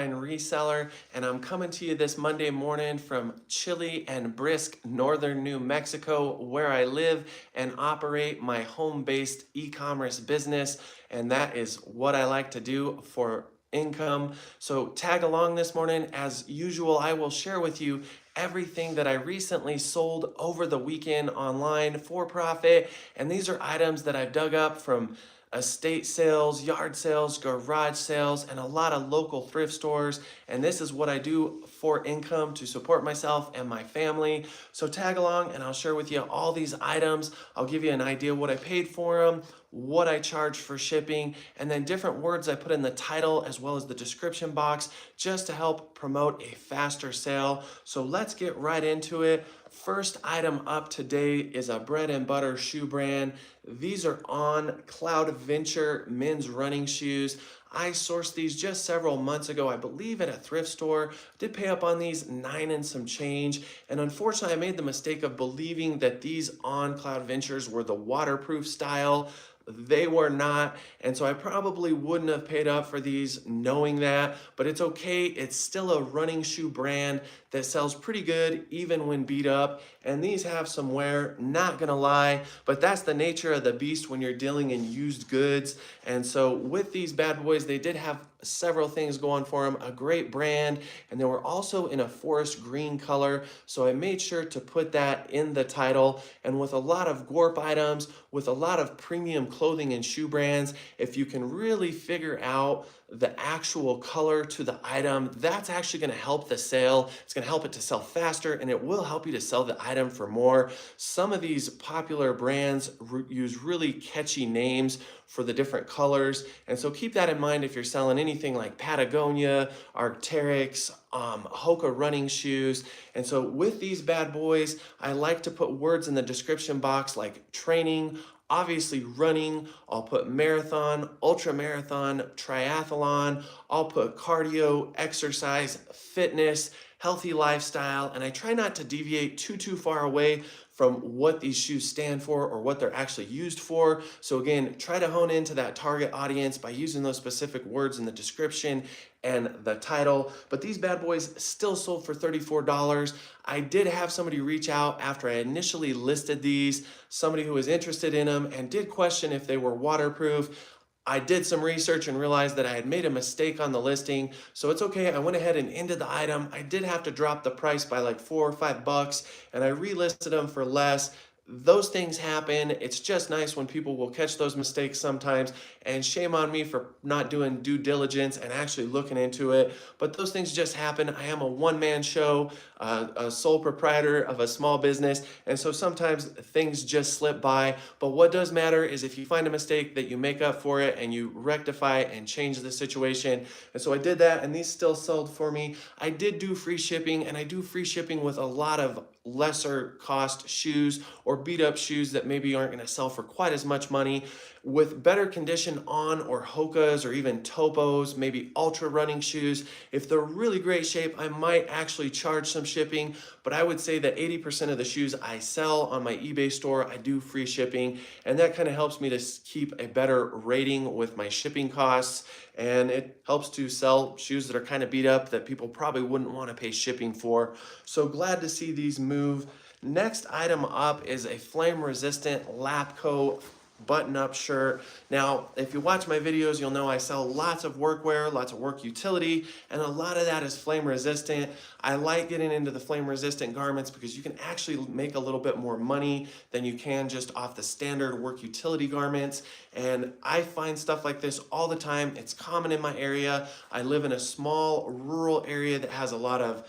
reseller, and I'm coming to you this Monday morning from chilly and brisk northern New Mexico, where I live and operate my home-based e-commerce business, and that is what I like to do for income. So tag along this morning. As usual, I will share with you everything that I recently sold over the weekend online for profit, and these are items that I've dug up from estate sales, yard sales, garage sales, and a lot of local thrift stores. And this is what I do for income to support myself and my family. So tag along and I'll share with you all these items. I'll give you an idea what I paid for them, what I charge for shipping, and then different words I put in the title as well as the description box just to help promote a faster sale. So let's get right into it. First item up today is a bread and butter shoe brand. These are on Cloud Venture men's running shoes. I sourced these just several months ago, I believe at a thrift store. Did pay up on these $9 and some change. And unfortunately, I made the mistake of believing that these on Cloud Ventures were the waterproof style. They were not, and so I probably wouldn't have paid up for these knowing that, but it's okay. It's still a running shoe brand that sells pretty good even when beat up, and these have some wear, not gonna lie, but that's the nature of the beast when you're dealing in used goods. And so with these bad boys, they did have several things going for them, a great brand, and they were also in a forest green color, so I made sure to put that in the title. And with a lot of Gorp items, with a lot of premium clothing and shoe brands, if you can really figure out the actual color to the item, that's actually going to help the sale. It's going to help it to sell faster, and it will help you to sell the item for more. Some of these popular brands use really catchy names for the different colors, and so keep that in mind if you're selling anything like Patagonia, Arc'teryx, Hoka running shoes. And so with these bad boys, I like to put words in the description box like training, obviously running. I'll put marathon, ultra marathon, triathlon. I'll put cardio, exercise, fitness, healthy lifestyle, and I try not to deviate too far away from what these shoes stand for or what they're actually used for. So again, try to hone into that target audience by using those specific words in the description and the title. But these bad boys still sold for $34. I did have somebody reach out after I initially listed these, somebody who was interested in them and did question if they were waterproof. I did some research and realized that I had made a mistake on the listing, so it's okay. I went ahead and ended the item. I did have to drop the price by like $4 or $5, and I relisted them for less. Those things happen. It's just nice when people will catch those mistakes sometimes, and shame on me for not doing due diligence and actually looking into it. But those things just happen. I am a one-man show, a sole proprietor of a small business, and so sometimes things just slip by. But what does matter is if you find a mistake that you make up for it and you rectify and change the situation. And so I did that, and these still sold for me. I did do free shipping, and I do free shipping with a lot of lesser cost shoes or beat up shoes that maybe aren't going to sell for quite as much money. With better condition on or Hokas or even Topos, maybe ultra running shoes, if they're really great shape, I might actually charge some shipping, but I would say that 80% of the shoes I sell on my eBay store, I do free shipping, and that kind of helps me to keep a better rating with my shipping costs, and it helps to sell shoes that are kind of beat up that people probably wouldn't want to pay shipping for. So glad to see these move. Next item up is a flame resistant lap coat button-up shirt. Now, if you watch my videos, you'll know I sell lots of workwear, lots of work utility, and a lot of that is flame resistant. I like getting into the flame resistant garments because you can actually make a little bit more money than you can just off the standard work utility garments. And I find stuff like this all the time. It's common in my area. I live in a small rural area that has a lot of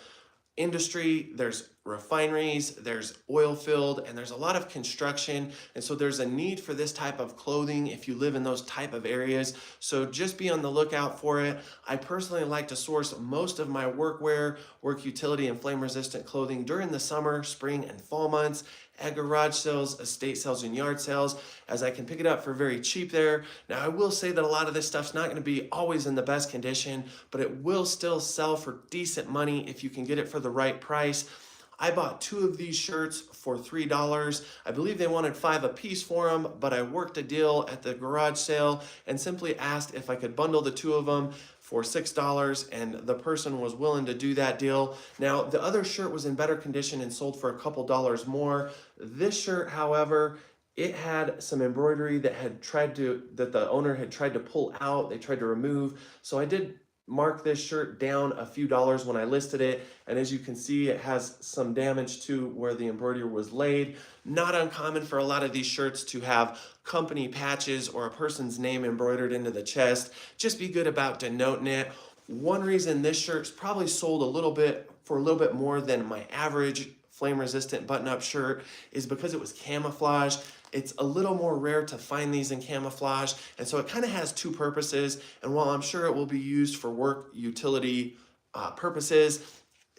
industry, there's refineries, there's oil field, and there's a lot of construction, and so there's a need for this type of clothing if you live in those type of areas. So just be on the lookout for it. I personally like to source most of my workwear, work utility, and flame resistant clothing during the summer, spring, and fall months at garage sales, estate sales, and yard sales, as I can pick it up for very cheap there. Now, I will say that a lot of this stuff's not going to be always in the best condition, but it will still sell for decent money if you can get it for the right price. I bought 2 of these shirts for $3. I believe they wanted 5 a piece for them, but I worked a deal at the garage sale and simply asked if I could bundle the 2 of them for $6, and the person was willing to do that deal. Now, the other shirt was in better condition and sold for a couple dollars more. This shirt, however, it had some embroidery that the owner had tried to pull out, they tried to remove. So I did mark this shirt down a few dollars when I listed it. And as you can see, it has some damage to where the embroidery was laid. Not uncommon for a lot of these shirts to have company patches or a person's name embroidered into the chest. Just be good about denoting it. One reason this shirt's probably sold for a little bit more than my average flame resistant button-up shirt is because it was camouflage. It's a little more rare to find these in camouflage, and so it kind of has two purposes. And while I'm sure it will be used for work utility purposes,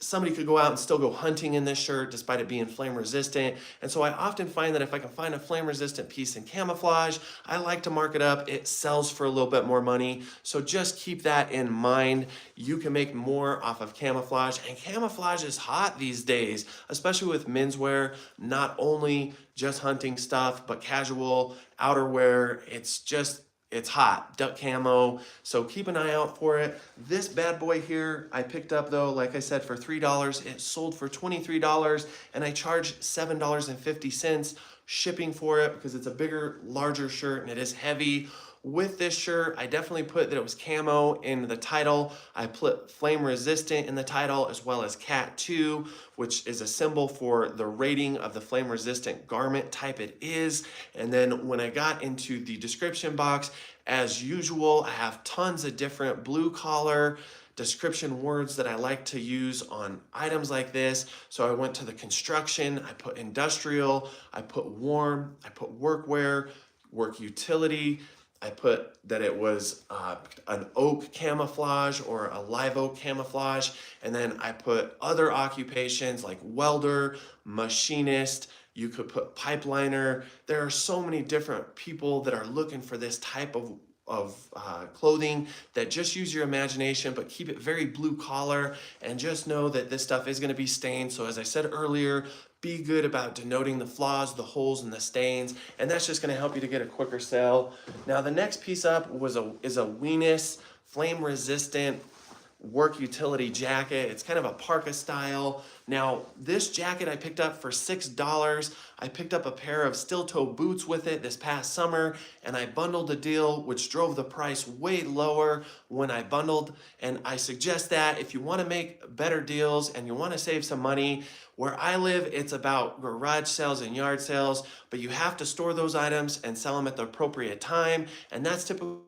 somebody could go out and still go hunting in this shirt despite it being flame resistant. And so I often find that if I can find a flame resistant piece in camouflage, I like to mark it up. It sells for a little bit more money. So just keep that in mind. You can make more off of camouflage, and camouflage is hot these days, especially with menswear, not only just hunting stuff, but casual outerwear. It's hot, duck camo, so keep an eye out for it. This bad boy here, I picked up though, like I said, for $3. It sold for $23, and I charged $7.50 shipping for it because it's a bigger, larger shirt and it is heavy. With this shirt, I definitely put that it was camo in the title. I put flame resistant in the title, as well as Cat 2, which is a symbol for the rating of the flame resistant garment type it is. And then when I got into the description box, as usual, I have tons of different blue collar description words that I like to use on items like this. So I went to the construction, I put industrial, I put warm, I put workwear, work utility. I put that it was an oak camouflage or a live oak camouflage. And then I put other occupations like welder, machinist. You could put pipeliner. There are so many different people that are looking for this type of clothing that just use your imagination, but keep it very blue collar, and just know that this stuff is going to be stained. So as I said earlier, be good about denoting the flaws, the holes, and the stains, and that's just going to help you to get a quicker sale. Now the next piece up is a Venus flame resistant work utility jacket. It's kind of a parka style. Now this jacket I picked up for $6. I picked up a pair of steel toe boots with it this past summer, and I bundled a deal which drove the price way lower when I bundled. And I suggest that if you want to make better deals and you want to save some money, where I live, it's about garage sales and yard sales, but you have to store those items and sell them at the appropriate time, and that's typically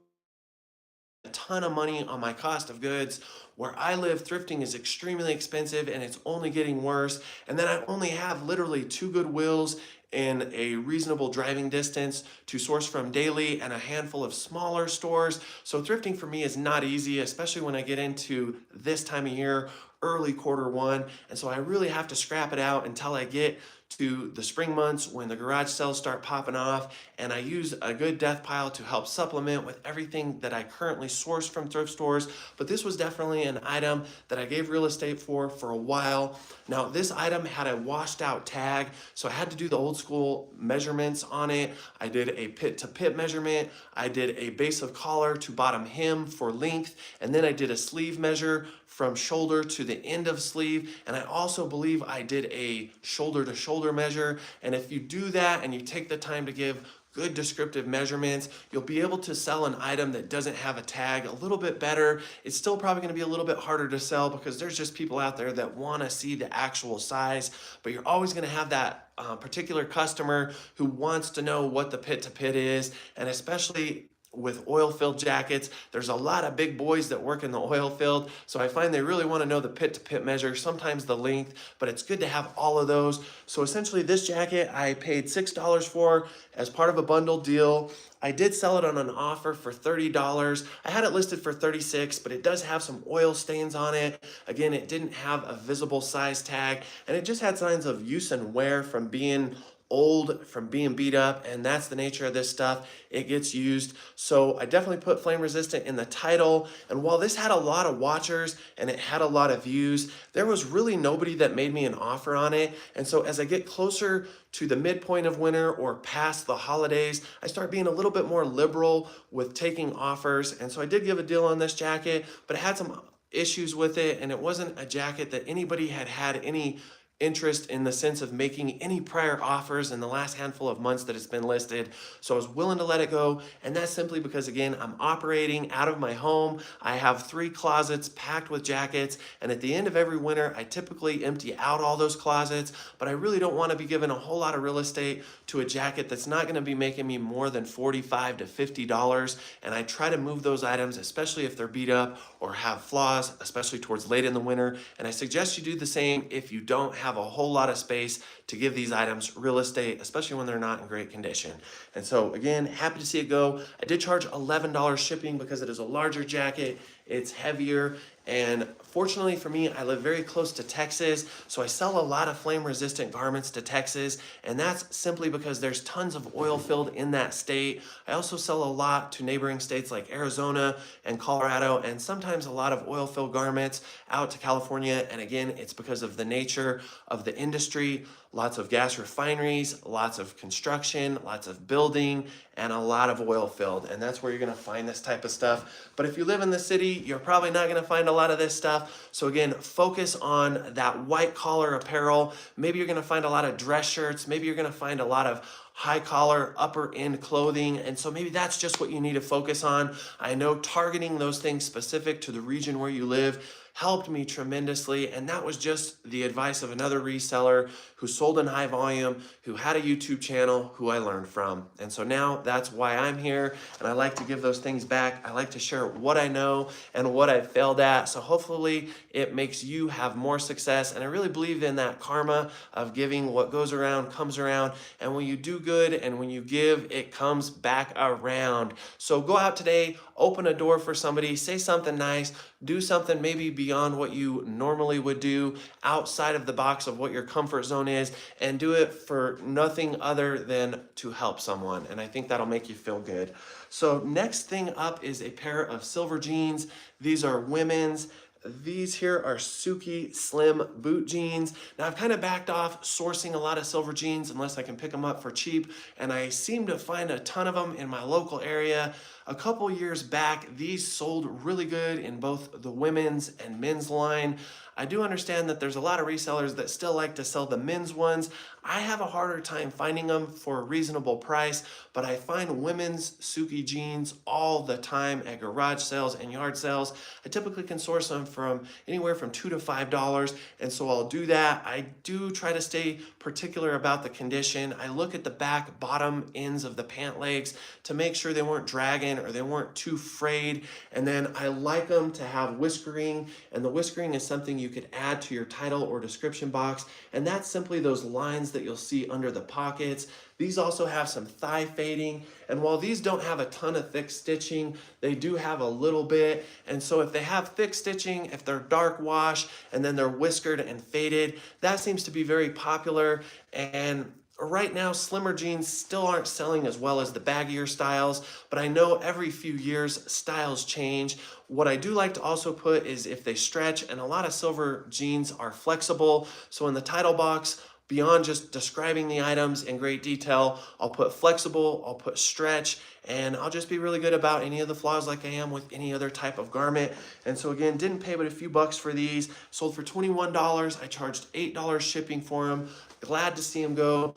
a ton of money on my cost of goods. Where I live, thrifting is extremely expensive, and it's only getting worse. And then I only have literally 2 Goodwills in a reasonable driving distance to source from daily, and a handful of smaller stores. So thrifting for me is not easy, especially when I get into this time of year, early Q1. And so I really have to scrap it out until I get to the spring months when the garage sales start popping off, and I use a good death pile to help supplement with everything that I currently source from thrift stores. But this was definitely an item that I gave real estate for a while. Now this item had a washed out tag, so I had to do the old school measurements on it. I did a pit to pit measurement, I did a base of collar to bottom hem for length, and then I did a sleeve measure from shoulder to the end of sleeve, and I also believe I did a shoulder to shoulder measure. And if you do that and you take the time to give good descriptive measurements, you'll be able to sell an item that doesn't have a tag a little bit better. It's still probably going to be a little bit harder to sell because there's just people out there that want to see the actual size, but you're always going to have that particular customer who wants to know what the pit to pit is. And especially with oil filled jackets, there's a lot of big boys that work in the oil field, so I find they really want to know the pit to pit measure, sometimes the length, but it's good to have all of those. So essentially this jacket I paid $6 for as part of a bundle deal. I did sell it on an offer for $30. I had it listed for $36, but it does have some oil stains on it. Again, it didn't have a visible size tag, and it just had signs of use and wear from being old from being beat up, and that's the nature of this stuff. It gets used. So I definitely put flame resistant in the title. And while this had a lot of watchers and it had a lot of views, there was really nobody that made me an offer on it. And so as I get closer to the midpoint of winter or past the holidays, I start being a little bit more liberal with taking offers. And so I did give a deal on this jacket, but it had some issues with it, and it wasn't a jacket that anybody had any interest in the sense of making any prior offers in the last handful of months that it's been listed. So I was willing to let it go. And that's simply because, again, I'm operating out of my home. I have 3 closets packed with jackets. And at the end of every winter, I typically empty out all those closets. But I really don't want to be giving a whole lot of real estate to a jacket that's not going to be making me more than $45 to $50. And I try to move those items, especially if they're beat up or have flaws, especially towards late in the winter. And I suggest you do the same if you don't have a whole lot of space to give these items real estate, especially when they're not in great condition. And so again, happy to see it go. I did charge $11 shipping because it is a larger jacket. It's heavier. And fortunately for me, I live very close to Texas, so I sell a lot of flame resistant garments to Texas, and that's simply because there's tons of oil filled in that state. I also sell a lot to neighboring states like Arizona and Colorado, and sometimes a lot of oil filled garments out to California. And again, it's because of the nature of the industry. Lots of gas refineries, lots of construction, lots of building, and a lot of oil filled. And that's where you're gonna find this type of stuff. But if you live in the city, you're probably not gonna find a lot of this stuff. So again, focus on that white collar apparel. Maybe you're gonna find a lot of dress shirts. Maybe you're gonna find a lot of high collar, upper end clothing. And so maybe that's just what you need to focus on. I know targeting those things specific to the region where you live helped me tremendously. And that was just the advice of another reseller who sold in high volume, who had a YouTube channel, who I learned from. And so now that's why I'm here. And I like to give those things back. I like to share what I know and what I failed at. So hopefully it makes you have more success. And I really believe in that karma of giving. What goes around comes around. And when you do good and when you give, it comes back around. So go out today, open a door for somebody, say something nice, do something maybe beyond what you normally would do, outside of the box of what your comfort zone is, and do it for nothing other than to help someone. And I think that'll make you feel good. So next thing up is a pair of silver jeans. These are women's. These here are Suki Slim boot jeans. Now I've kind of backed off sourcing a lot of silver jeans unless I can pick them up for cheap, and I seem to find a ton of them in my local area. A couple years back, these sold really good in both the women's and men's line. I do understand that there's a lot of resellers that still like to sell the men's ones. I have a harder time finding them for a reasonable price, but I find women's Suki jeans all the time at garage sales and yard sales. I typically can source them from anywhere from $2 to $5, and so I'll do that. I do try to stay particular about the condition. I look at the back bottom ends of the pant legs to make sure they weren't dragging or they weren't too frayed, and then I like them to have whiskering, and the whiskering is something you could add to your title or description box, and that's simply those lines that you'll see under the pockets. These also have some thigh fading, and while these don't have a ton of thick stitching, they do have a little bit. And so if they have thick stitching, if they're dark wash, and then they're whiskered and faded, that seems to be very popular. And right now, slimmer jeans still aren't selling as well as the baggier styles, but I know every few years styles change. What I do like to also put is if they stretch, and a lot of silver jeans are flexible. So in the title box, beyond just describing the items in great detail, I'll put flexible, I'll put stretch, and I'll just be really good about any of the flaws like I am with any other type of garment. And so again, didn't pay but a few bucks for these. Sold for $21. I charged $8 shipping for them. Glad to see them go.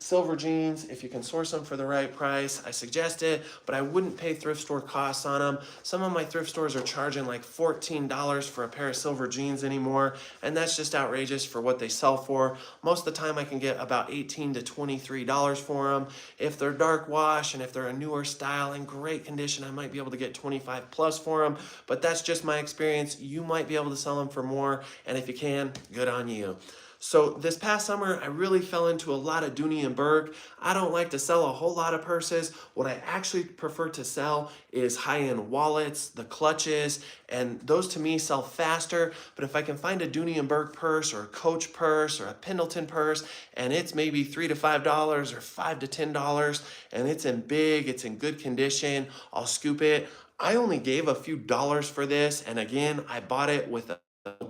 Silver jeans, if you can source them for the right price, I suggest it, but I wouldn't pay thrift store costs on them. Some of my thrift stores are charging like $14 for a pair of silver jeans anymore, and that's just outrageous for what they sell for. Most of the time I can get about $18 to $23 for them. If they're dark wash and if they're a newer style in great condition, I might be able to get 25 plus for them, but that's just my experience. You might be able to sell them for more, and if you can, good on you. So this past summer, I really fell into a lot of Dooney and Burke. I don't like to sell a whole lot of purses. What I actually prefer to sell is high-end wallets, the clutches, and those to me sell faster. But if I can find a Dooney and Burke purse or a Coach purse or a Pendleton purse, and it's maybe $3 to $5 or $5 to $10, and it's in big, it's in good condition, I'll scoop it. I only gave a few dollars for this, and again, I bought it with a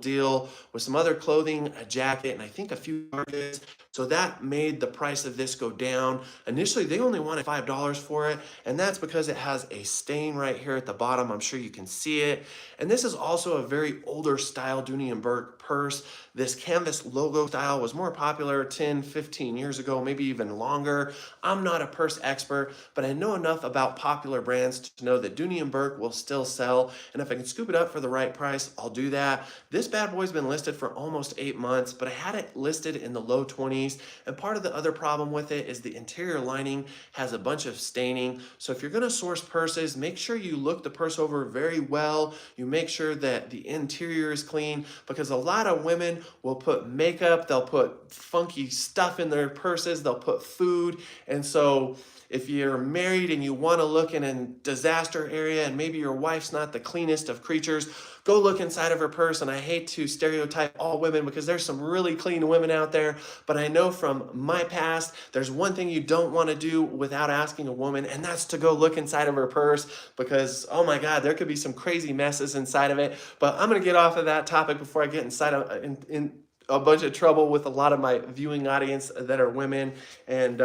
deal with some other clothing, a jacket, and I think a few charges. So that made the price of this go down. Initially, they only wanted $5 for it, and that's because it has a stain right here at the bottom. I'm sure you can see it. And this is also a very older style Dooney and Burke purse. This canvas logo style was more popular 10, 15 years ago, maybe even longer. I'm not a purse expert, but I know enough about popular brands to know that Dooney and Burke will still sell. And if I can scoop it up for the right price, I'll do that. This bad boy's been listed for almost 8 months, but I had it listed in the low 20s. And part of the other problem with it is the interior lining has a bunch of staining. So if you're gonna source purses, make sure you look the purse over very well. You make sure that the interior is clean, because a lot of women will put makeup, they'll put funky stuff in their purses, they'll put food. And so if you're married and you want to look in a disaster area and maybe your wife's not the cleanest of creatures, go look inside of her purse. And I hate to stereotype all women, because there's some really clean women out there, but I know from my past, there's one thing you don't want to do without asking a woman, and that's to go look inside of her purse, because oh my God, there could be some crazy messes inside of it. But I'm going to get off of that topic before I get inside of in a bunch of trouble with a lot of my viewing audience that are women, and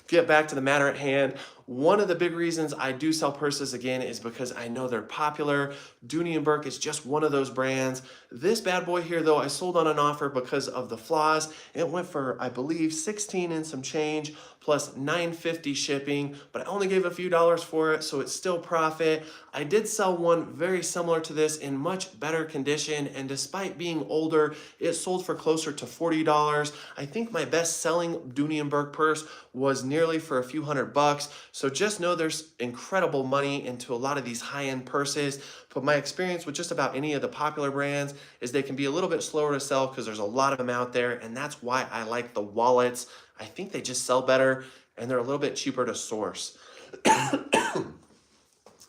get back to the matter at hand. One of the big reasons I do sell purses again is because I know they're popular. Dooney and Burke is just one of those brands. This bad boy here though, I sold on an offer because of the flaws. It went for, I believe, 16 and some change plus $9.50 shipping, but I only gave a few dollars for it, so it's still profit. I did sell one very similar to this in much better condition, and despite being older, it sold for closer to $40. I think my best selling Dooney and Burke purse was nearly for a few $100. So just know there's incredible money into a lot of these high-end purses. But my experience with just about any of the popular brands is they can be a little bit slower to sell because there's a lot of them out there, and that's why I like the wallets. I think they just sell better, and they're a little bit cheaper to source.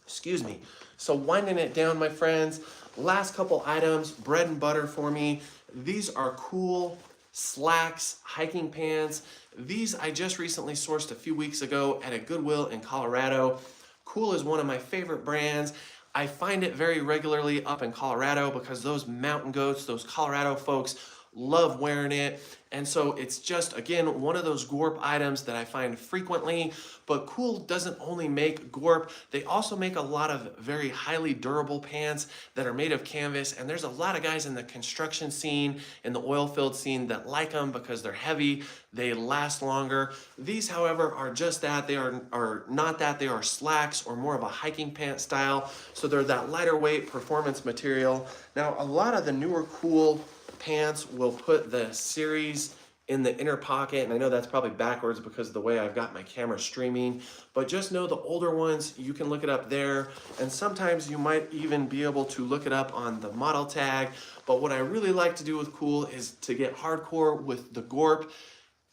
Excuse me. So winding it down, my friends, last couple items, bread and butter for me. These are cool slacks, hiking pants. These I just recently sourced a few weeks ago at a Goodwill in Colorado. Cool is one of my favorite brands. I find it very regularly up in Colorado because those mountain goats, those Colorado folks, love wearing it. And so it's just, again, one of those Gorp items that I find frequently. But Cool doesn't only make Gorp, they also make a lot of very highly durable pants that are made of canvas. And there's a lot of guys in the construction scene, in the oil field scene, that like them because they're heavy, they last longer. These, however, are just that. They are not that. They are slacks, or more of a hiking pant style. So they're that lighter weight performance material. Now, a lot of the newer Cool pants will put the series in the inner pocket, and I know that's probably backwards because of the way I've got my camera streaming, but just know the older ones, you can look it up there, and sometimes you might even be able to look it up on the model tag. But what I really like to do with Cool is to get hardcore with the Gorp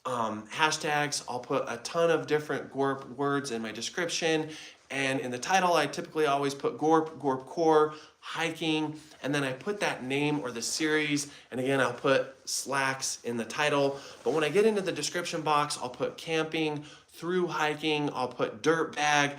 hashtags. I'll put a ton of different Gorp words in my description, and in the title I typically always put Gorp, Gorp Core, hiking, and then I put that name or the series, and again I'll put slacks in the title. But when I get into the description box, I'll put camping, through hiking, I'll put dirt bag,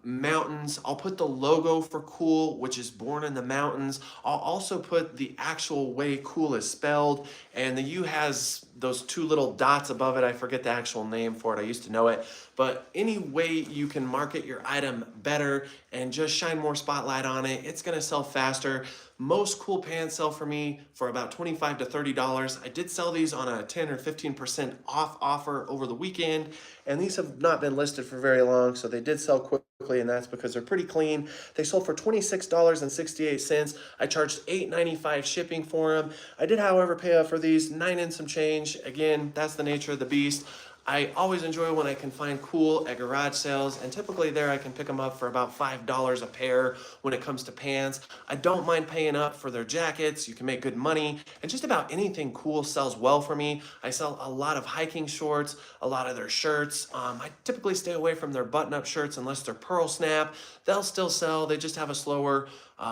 mountains. I'll put the logo for Cool, which is born in the mountains. I'll also put the actual way Cool is spelled, and the U has those two little dots above it. I forget the actual name for it. I used to know it. But any way you can market your item better and just shine more spotlight on it, it's going to sell faster. Most Cool pants sell for me for about $25 to $30. I did sell these on a 10 or 15% off offer over the weekend, and these have not been listed for very long, so they did sell quickly, and that's because they're pretty clean. They sold for $26.68. I charged $8.95 shipping for them. I did, however, pay up for these $9 and some change. Again, that's the nature of the beast. I always enjoy when I can find cool at garage sales, and typically there I can pick them up for about $5 a pair when it comes to pants. I don't mind paying up for their jackets. You can make good money, and just about anything cool sells well for me. I sell a lot of hiking shorts, a lot of their shirts. I typically stay away from their button-up shirts unless they're pearl snap. They'll still sell, they just have a slower,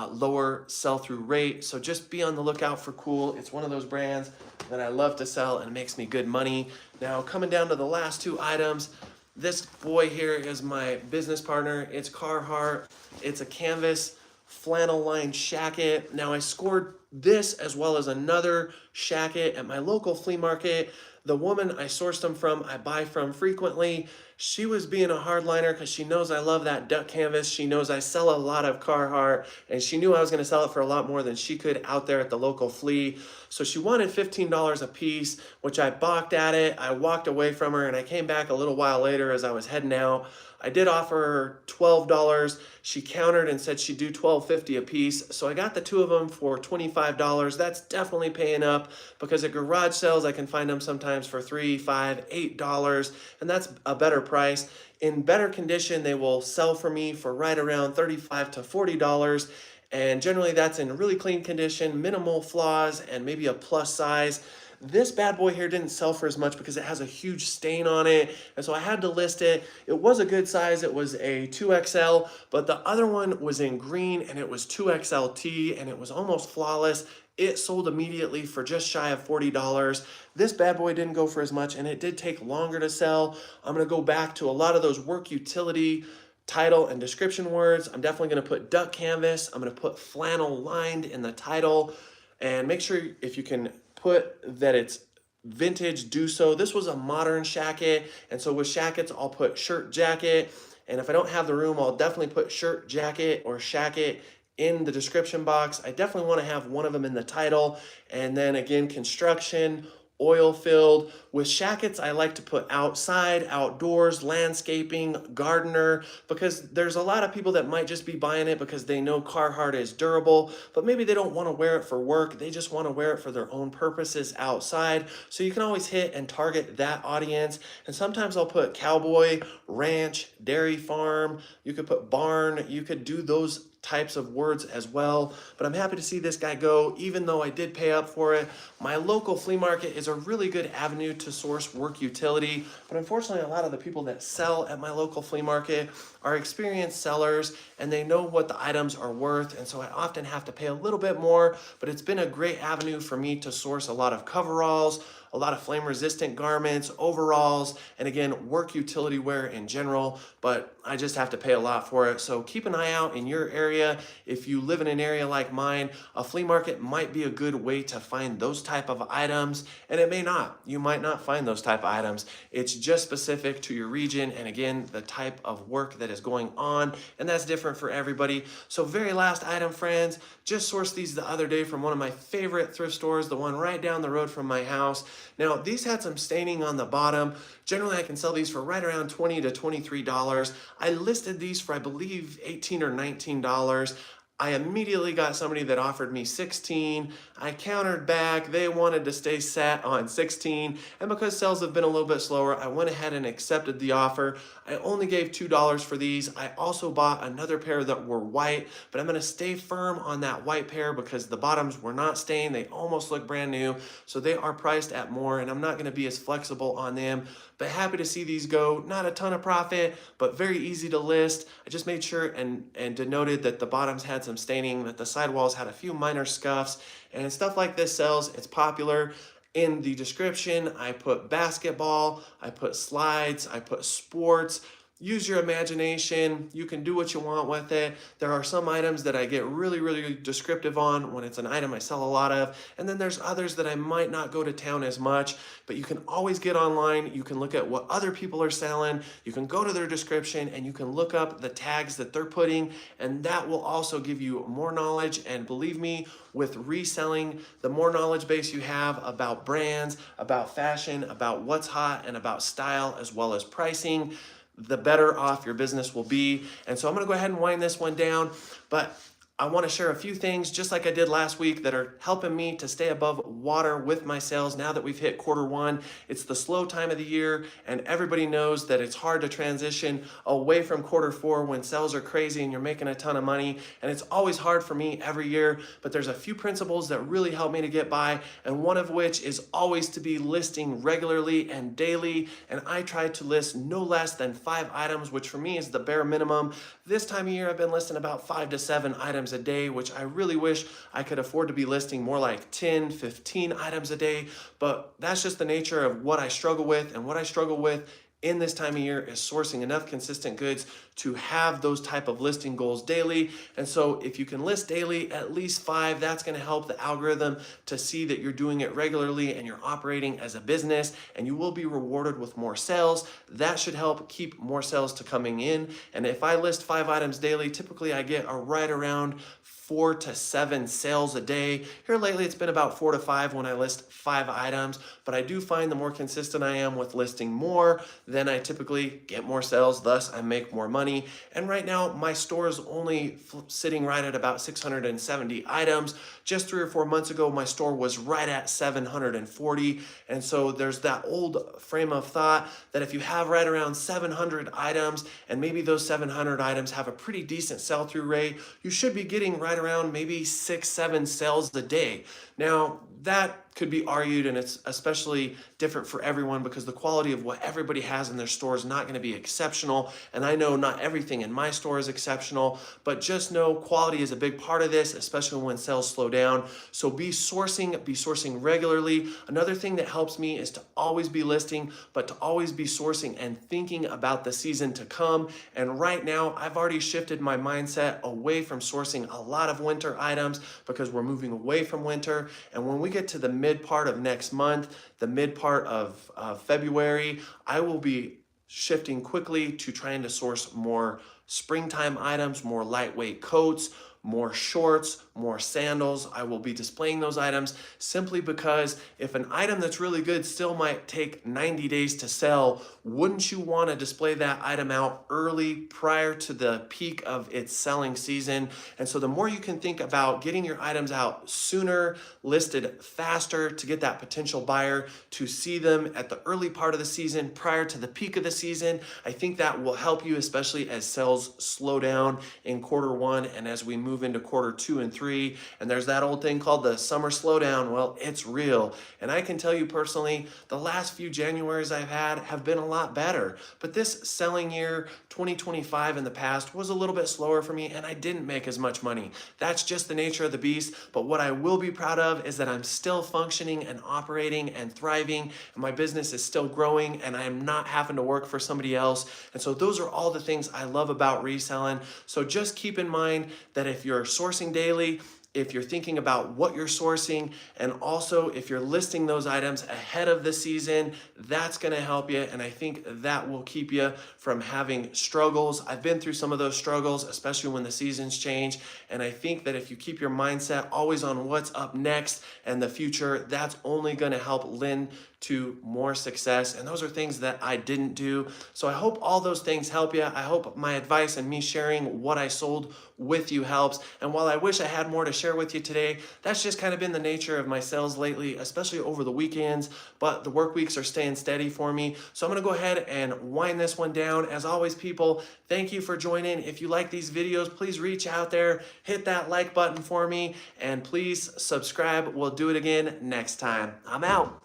lower sell-through rate. So just be on the lookout for cool. It's one of those brands that I love to sell and makes me good money. Now, coming down to the last two items, this boy here is my business partner. It's Carhartt. It's a canvas flannel lined shacket. Now, I scored this as well as another shacket at my local flea market. The woman I sourced them from, I buy from frequently. She was being a hardliner because she knows I love that duck canvas. She knows I sell a lot of Carhartt, and she knew I was going to sell it for a lot more than she could out there at the local flea. So she wanted $15 a piece, which I balked at it. I walked away from her, and I came back a little while later as I was heading out. I did offer her $12. She countered and said she'd do $12.50 a piece. So I got the two of them for $25. That's definitely paying up because at garage sales, I can find them sometimes for $3, $5, $8, and that's a better price. In better condition, they will sell for me for right around $35 to $40. And generally that's in really clean condition, minimal flaws, and maybe a plus size. This bad boy here didn't sell for as much because it has a huge stain on it, and so I had to list it. It was a good size. It was a 2XL, but the other one was in green, and it was 2XLT, and it was almost flawless. It sold immediately for just shy of $40. This bad boy didn't go for as much, and it did take longer to sell. I'm going to go back to a lot of those work utility title and description words. I'm definitely going to put duck canvas. I'm going to put flannel lined in the title, and make sure if you can put that it's vintage, do so. This was a modern shacket, and so with shackets I'll put shirt jacket, and if I don't have the room I'll definitely put shirt jacket or shacket in the description box. I definitely want to have one of them in the title, and then again construction, oil filled. With shackets, I like to put outside, outdoors, landscaping, gardener, because there's a lot of people that might just be buying it because they know Carhartt is durable, but maybe they don't want to wear it for work. They just want to wear it for their own purposes outside. So you can always hit and target that audience. And sometimes I'll put cowboy, ranch, dairy farm. You could put barn. You could do those types of words as well, but I'm happy to see this guy go, even though I did pay up for it. My local flea market is a really good avenue to source work utility, but unfortunately a lot of the people that sell at my local flea market are experienced sellers, and they know what the items are worth, and so I often have to pay a little bit more, but it's been a great avenue for me to source a lot of coveralls, a lot of flame resistant garments, overalls, and again, work utility wear in general, but I just have to pay a lot for it. So keep an eye out in your area. If you live in an area like mine, a flea market might be a good way to find those type of items, and it may not. You might not find those type of items. It's just specific to your region, and again, the type of work that is going on, and that's different for everybody. So very last item, friends, just sourced these the other day from one of my favorite thrift stores, the one right down the road from my house. Now, these had some staining on the bottom. Generally, I can sell these for right around $20 to $23. I listed these for, I believe, $18 or $19. I immediately got somebody that offered me 16. I countered back. They wanted to stay sat on 16. And because sales have been a little bit slower, I went ahead and accepted the offer. I only gave $2 for these. I also bought another pair that were white, but I'm going to stay firm on that white pair because the bottoms were not stained. They almost look brand new. So they are priced at more, and I'm not going to be as flexible on them. But happy to see these go. Not a ton of profit, but very easy to list. I just made sure and denoted that the bottoms had some staining, that the sidewalls had a few minor scuffs, and stuff like this sells. It's popular. In the description, I put basketball, I put slides, I put sports. Use your imagination. You can do what you want with it. There are some items that I get really descriptive on when it's an item I sell a lot of. And then there's others that I might not go to town as much, but you can always get online. You can look at what other people are selling. You can go to their description and you can look up the tags that they're putting, and that will also give you more knowledge. And believe me, with reselling, the more knowledge base you have about brands, about fashion, about what's hot, and about style, as well as pricing, the better off your business will be. And so I'm going to go ahead and wind this one down, but I want to share a few things, just like I did last week, that are helping me to stay above water with my sales now that we've hit quarter 1. It's the slow time of the year, and everybody knows that it's hard to transition away from quarter 4 when sales are crazy and you're making a ton of money. And it's always hard for me every year, but there's a few principles that really help me to get by, and one of which is always to be listing regularly and daily. And I try to list no less than 5 items, which for me is the bare minimum. This time of year, I've been listing about 5 to 7 items a day, which I really wish I could afford to be listing more like 10, 15 items a day. But that's just the nature of what I struggle with. And what I struggle with in this time of year is sourcing enough consistent goods to have those type of listing goals daily. And so if you can list daily at least 5, that's going to help the algorithm to see that you're doing it regularly and you're operating as a business, and you will be rewarded with more sales. That should help keep more sales to coming in. And if I list 5 items daily, typically I get right around 4 to 7 sales a day. Here lately, it's been about 4 to 5 when I list 5 items, but I do find the more consistent I am with listing more, then I typically get more sales, thus I make more money. And right now, my store is only sitting right at about 670 items. Just 3 or 4 months ago, my store was right at 740. And so there's that old frame of thought that if you have right around 700 items, and maybe those 700 items have a pretty decent sell-through rate, you should be getting right around maybe 6, 7 sales a day. Now, that could be argued, and it's especially different for everyone because the quality of what everybody has in their store is not going to be exceptional. And I know not everything in my store is exceptional, but just know quality is a big part of this, especially when sales slow down. So be sourcing regularly. Another thing that helps me is to always be listing, but to always be sourcing and thinking about the season to come. And right now, I've already shifted my mindset away from sourcing a lot of winter items because we're moving away from winter. And when we get to the mid part of next month, the mid part of February, I will be shifting quickly to trying to source more springtime items, more lightweight coats, more shorts, more sandals. I will be displaying those items simply because if an item that's really good still might take 90 days to sell, wouldn't you want to display that item out early prior to the peak of its selling season? And so the more you can think about getting your items out sooner, listed faster to get that potential buyer to see them at the early part of the season prior to the peak of the season, I think that will help you, especially as sales slow down in quarter 1 and as we move into quarter 2 and 3. And there's that old thing called the summer slowdown. Well, it's real. And I can tell you personally, the last few Januaries I've had have been a lot better. But this selling year, 2025 in the past, was a little bit slower for me and I didn't make as much money. That's just the nature of the beast. But what I will be proud of is that I'm still functioning and operating and thriving, and my business is still growing, and I am not having to work for somebody else. And so those are all the things I love about reselling. So just keep in mind that if you're sourcing daily, if you're thinking about what you're sourcing, and also if you're listing those items ahead of the season, that's going to help you. And I think that will keep you from having struggles. I've been through some of those struggles, especially when the seasons change. And I think that if you keep your mindset always on what's up next and the future, that's only going to help lend to more success. And those are things that I didn't do. So I hope all those things help you. I hope my advice and me sharing what I sold with you helps. And while I wish I had more to share with you today, that's just kind of been the nature of my sales lately, especially over the weekends, but the work weeks are staying steady for me. So I'm going to go ahead and wind this one down. As always, people, thank you for joining. If you like these videos, please reach out there, hit that like button for me, and please subscribe. We'll do it again next time. I'm out.